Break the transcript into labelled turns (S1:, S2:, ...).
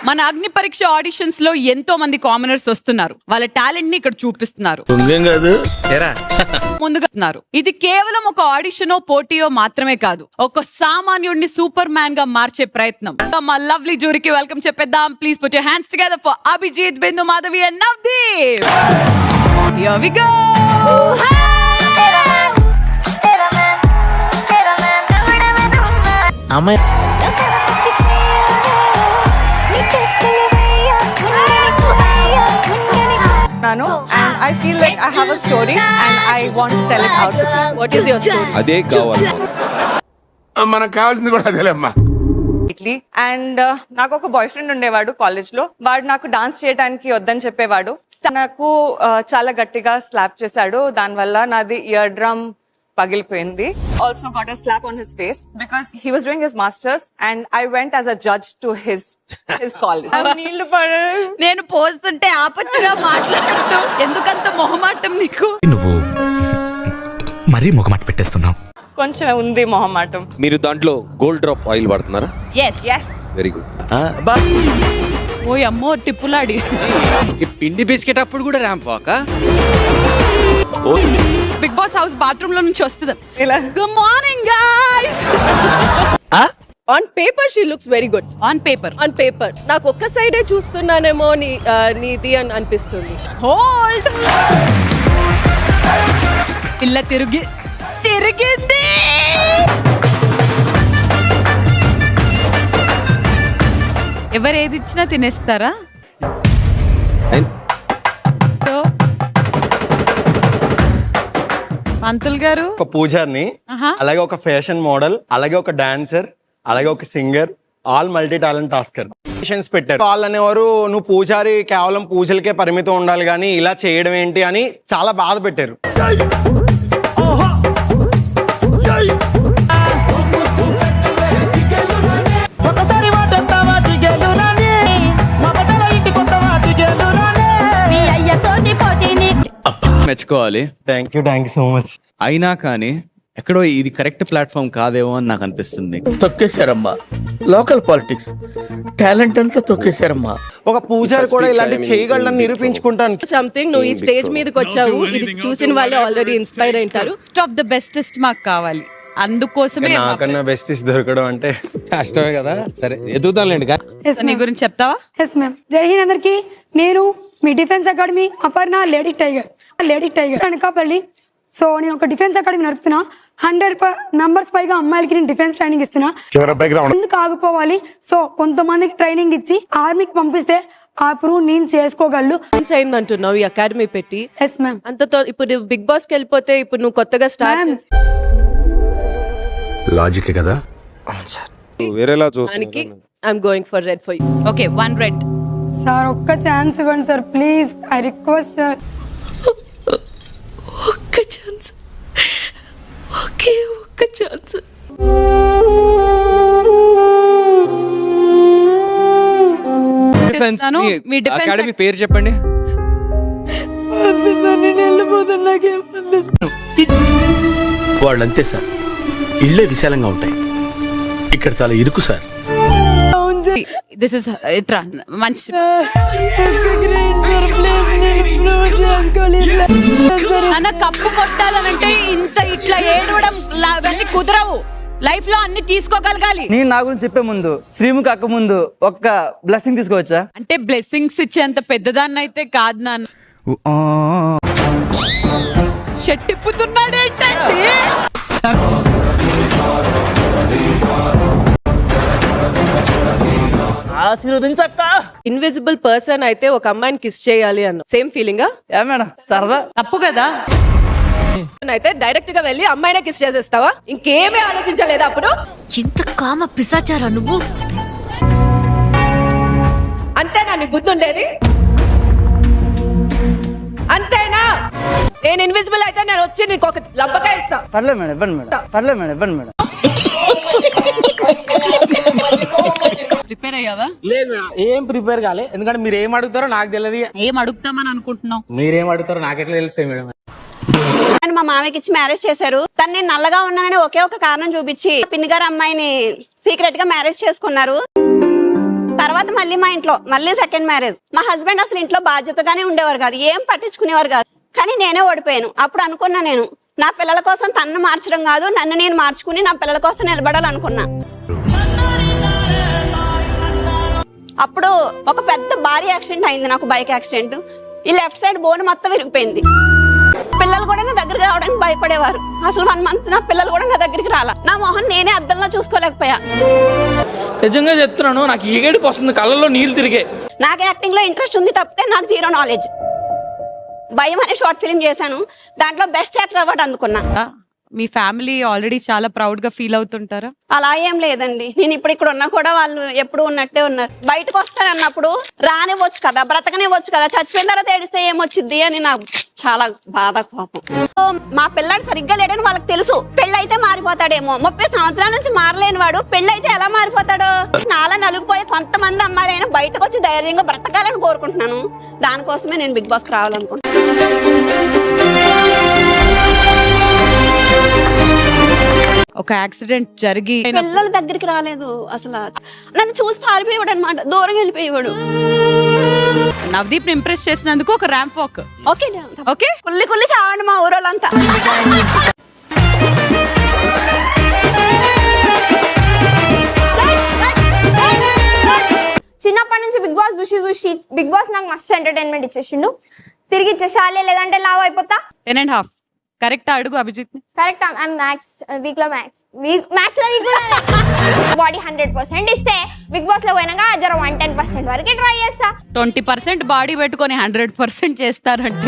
S1: మన అగ్ని పరీక్ష ఆడిషన్స్ లో ఎంతో మంది కామనర్స్ వస్తున్నారు. వాళ్ళ టాలెంట్ ని ఇక్కడ చూపిస్తున్నారు. ముందుగా ఇది కేవలం ఒక ఆడిషన్ పోటీయో మాత్రమే కాదు, ఒక సామాన్యుడిని సూపర్ మ్యాన్ గా మార్చే ప్రయత్నం. మా లవ్లీ జూరీకి వెల్కమ్ చెప్పేద్దాం. Please put your hands together for Abhijit, Bindu, Madhavi and Navdeep. Here we go.
S2: అమ్మాయి
S3: and I feel like I have a story and I want to tell it out to people.
S4: What is your story?
S5: అదే కావాలి
S2: మనకు కావాల్సింది కూడా అదేలేమ్మా.
S3: And నాకు ఒక boy friend ఉండేవాడు college లో. వాడు నాకు డాన్స్ చేయడానికి వద్దని చెప్పేవాడు. నాకు చాలా గట్టిగా స్లాప్ చేశాడు. దానివల్ల నాది ఇయర్ డ్రమ్ పగిలిపోయింది. Also got a slap on his face because he was doing his masters and I went as a judge to his college. నీళ్లు పడే
S1: నేను పోస్తుంటే ఆపచ్చుగా మాట్లాడుతూ ఎందుకంత మొహమాటం నీకు?
S6: నువ్వు మరీ మొహమాట పెట్టేస్తున్నావు.
S3: కొంచెం ఉంది మొహమాటం.
S5: మీరు దాంట్లో గోల్డ్ డ్రాప్ ఆయిల్ వాడుతున్నారా?
S3: yes
S5: very good.
S1: ఓ అమ్మో టిప్పులాడి.
S7: ఈ పిండి బిస్కెట్ అప్పుడు కూడా ramp walk.
S1: Bigg Boss house bathroom లో నుంచి వస్తుంది.
S3: ఇలా
S1: good morning guys.
S4: On paper she looks very good.
S1: On paper
S4: On paper నాకు ఒక్క సైడే చూస్తున్నానేమో నీది అని అనిపిస్తుంది.
S1: హోల్డ్. పిల్ల తిరిగింది. ఎవరు ఏది ఇచ్చినా తినేస్తారా? పంతులు గారు
S8: ఒక పూజారిని, అలాగే ఒక ఫ్యాషన్ మోడల్, అలాగే ఒక డాన్సర్, అలాగే ఒక singer, all multi talent tasker పెట్టారు. వాళ్ళు అనేవారు నువ్వు పూజారి కేవలం పూజలకే పరిమితం ఉండాలి కానీ ఇలా చేయడం ఏంటి అని చాలా బాధ పెట్టారు.
S7: మెచ్చుకోవాలి.
S8: Thank you so much.
S7: అయినా కానీ ఎక్కడో ఇది కరెక్ట్ ప్లాట్ఫామ్ కాదేమో అని నాకు అనిపిస్తుంది.
S2: తొక్కేశారమ్మా లోకల్ పాలిటిక్స్ టాలెంట్ అంతా తొక్కేశారమ్మా.
S8: ఒక పూజారి కూడా ఇలాంటి చేయగలనని నిరూపించుకుంటాను.
S4: సంథింగ్ నువ్వు ఈ స్టేజ్ మీదకి వచ్చావు, ఇది చూసిన వాళ్ళు ఆల్రెడీ ఇన్స్పైర్ అయింటారు.
S1: ఆఫ్ ద బెస్టెస్ట్ మాకు కావాలి. అందుకోసమే
S8: నాకన్నా బెస్టిస్ దొరకడం అంటే
S5: కష్టమే కదా. సరే ఎదుగుతానులేండి.
S1: నీ గురించి చెప్తావా?
S9: Yes ma'am. జై హింద్ అందరికి. నేను మీ defence academy Aparna lady tiger Anakapalli. So నేను ఒక డిఫెన్స్ అకాడమీ నడుపుతున్నా. 100 మెంబర్స్ పైగా అమ్మాయిలకి నేను డిఫెన్స్ ట్రైనింగ్ ఇస్తున్నా. ఎందుకు ఆగిపోవాలి? సో కొంతమందికి ట్రైనింగ్ ఇచ్చి ఆర్మీకి పంపిస్తే ఆ ప్రూవ్ నేను చేసుకోగలను.
S4: అయిందంటున్నావు ఈ అకాడమీ పెట్టి.
S9: Yes ma'am.
S4: అంతతో ఇప్పుడు బిగ్ బాస్ కి వెళ్ళిపోతే ఇప్పుడు నువ్వు కొత్తగా స్టార్ట్
S2: లాజిక్ కదా.
S5: వేరేలా
S4: దానికి I'm going for red for you.
S1: Okay, 1 red.
S9: Sir ఒక్క ఛాన్స్ ఇవ్వండి sir, please. I request sir.
S4: ఒక్క ఛాన్స్. ఓకే, ఒక్క ఛాన్స్.
S1: మీ డిఫెన్స్
S7: అకాడమీ పేరు చెప్పండి.
S2: వాళ్ళంతే సార్, ఇళ్ళే విశాలంగా ఉంటాయి, ఇక్కడ చాలా ఇరుకు సార్.
S1: దిస్ ఇస్ ఇట్రా మంచి అన్న కప్పు కొట్టాలనంటే ఇంత ఇట్లా ఏడవడం అవన్నీ కుదరవు. లైఫ్ లో అన్ని తీసుకోగలగాలి.
S10: నేను నా గురించి చెప్పే ముందు శ్రీముఖి అక్క ముందు ఒక్క బ్లెస్సింగ్ తీసుకోవచ్చా?
S1: అంటే బ్లెస్సింగ్స్ ఇచ్చేంత పెద్దదాన్ని అయితే కాదు నాన్న. షట్టిప్పుతున్నాడేంటండి?
S10: ఆశీర్వదించక్క.
S4: ఇన్విజిబుల్ పర్సన్ అయితే ఒక అమ్మాయిని కిస్ చేయాలి అన్న సేమ్ ఫీలింగ్.
S10: మేడం సరదా
S1: తప్పు కదా.
S4: అయితే డైరెక్ట్ గా వెళ్ళి అమ్మాయినే కిస్ చేసేస్తావా? ఇంకేమీ ఆలోచించలేదా అప్పుడు?
S11: ఇంత కామ పిశాచారా నువ్వు?
S4: అంతేనా నీ బుద్ధి ఉండేది? అంతేనా? నేను ఇన్విజిబుల్ అయితే నేను వచ్చి నీకు ఒక లబ్బకాయ ఇస్తా.
S10: పర్లేదు మేడం, ఇవ్వండి మేడం. పర్లేదు మేడం, ఇవ్వండి మేడం.
S1: ప్రిపేర్ అయ్యావా?
S10: లేదు మేడం, ఏం ప్రిపేర్ కాలే. ఎందుకంటే మీరు ఏం అడుగుతారో నాకు తెలియదు.
S1: ఏం అడుగుతామని అనుకుంటున్నావు?
S10: మీరేం అడుగుతారో నాకు ఎట్లా తెలుస్తాయి మేడం?
S12: మా మామయ్యకి ఇచ్చి మ్యారేజ్ చేశారు. తను నేను నల్లగా ఉన్నానని ఒకే ఒక కారణం చూపించి పిన్ని గారు అమ్మాయిని సీక్రెట్ గా మ్యారేజ్ చేసుకున్నారు. తర్వాత మళ్ళీ మా ఇంట్లో మళ్ళీ సెకండ్ మ్యారేజ్. మా హస్బెండ్ అసలు ఇంట్లో బాధ్యతగానే ఉండేవారు కాదు, ఏం పట్టించుకునేవారు కాదు. కానీ నేనే ఓడిపోయాను. అప్పుడు అనుకున్నా, నేను నా పిల్లల కోసం తన్ను మార్చడం కాదు, నన్ను నేను మార్చుకుని నా పిల్లల కోసం నిలబడాలనుకున్నా. అప్పుడు ఒక పెద్ద భారీ యాక్సిడెంట్ అయింది నాకు, బైక్ యాక్సిడెంట్. ఈ లెఫ్ట్ సైడ్ బోన్ మొత్తం విరిగిపోయింది. పిల్లలు కూడా నా దగ్గరికి రావడానికి భయపడేవారు. అసలు 1 మంత్ నా పిల్లలు కూడా నా దగ్గరికి రాలా. నా మొహం నేనే అద్దంలో చూసుకోలేకపోయా.
S10: నిజంగా చెప్తున్నాను, నాకు ఈగడికి వస్తుంది, కళ్ళలో నీళ్ళు తిరిగే.
S12: నాకు యాక్టింగ్ లో ఇంట్రెస్ట్ ఉంది తప్పితే నాకు 0 నాలెడ్జ్. భయం అనే షార్ట్ ఫిల్మ్ చేశాను, దాంట్లో బెస్ట్ యాక్టర్ అవార్డు అందుకున్నా.
S1: మీ ఫ్యామిలీ ఆల్రెడీ చాలా ప్రౌడ్ గా ఫీల్ అవుతుంటారా?
S12: అలా ఏం లేదండి, నేను ఇప్పుడు ఇక్కడ ఉన్నా కూడా వాళ్ళు ఎప్పుడు ఉన్నట్టే ఉన్నారు. బయటకు వస్తానన్నప్పుడు రానివ్వచ్చు కదా, బ్రతకనివ్వచ్చు కదా, చచ్చిపోయిన తర్వాత ఏడిస్తే ఏమొచ్చింది అని నాకు చాలా బాధ, కోపం. మా పిల్లాడు సరిగ్గా లేడని వాళ్ళకి తెలుసు. పెళ్ళైతే మారిపోతాడేమో, 30 సంవత్సరాల నుంచి మారలేని వాడు పెళ్ళైతే ఎలా మారిపోతాడో. నాలా నలుగుపోయే కొంతమంది అమ్మాయిలైనా బయటకు వచ్చి ధైర్యంగా బ్రతకాలని కోరుకుంటున్నాను. దానికోసమే నేను బిగ్ బాస్కి రావాలనుకుంటున్నాను.
S1: ఒక యాక్సిడెంట్ జరిగి
S12: పిల్లల దగ్గరికి రాలేదు, అసలు నన్ను చూసి పారిపోయాడు అనమాట, దూరంగా వెళ్ళిపోయేవాడు.
S1: నవదీప్ ని ఇంప్రెస్ చేసినందుకు ఒక ర్యాంప్ వాక్.
S12: ఓకే
S1: ఓకే,
S12: కుల్లి కుల్లి చావండి మా ఊరోళ్ళంతా.
S13: చిన్నప్పటి నుంచి బిగ్ బాస్ చూసి బిగ్ బాస్ నాకు మస్తు ఎంటర్టైన్మెంట్ ఇచ్చేసిండు. తిరిగి ఇచ్చేసాలే, లేదంటే లావ్ అయిపోతా.
S1: 10.5 కరెక్ట్ అడుగు అభిజిత్ ని.
S13: కరెక్ట్. మ్యాథ్స్ వీక్ లో మ్యాథ్స్ లో వీక్ బాడీ 100% ఇస్తే బిగ్ బాస్ లో పోయినాక జర 110% వరకు ట్రై చేస్తా.
S1: 20% బాడీ పెట్టుకొని 100% చేస్తారంటే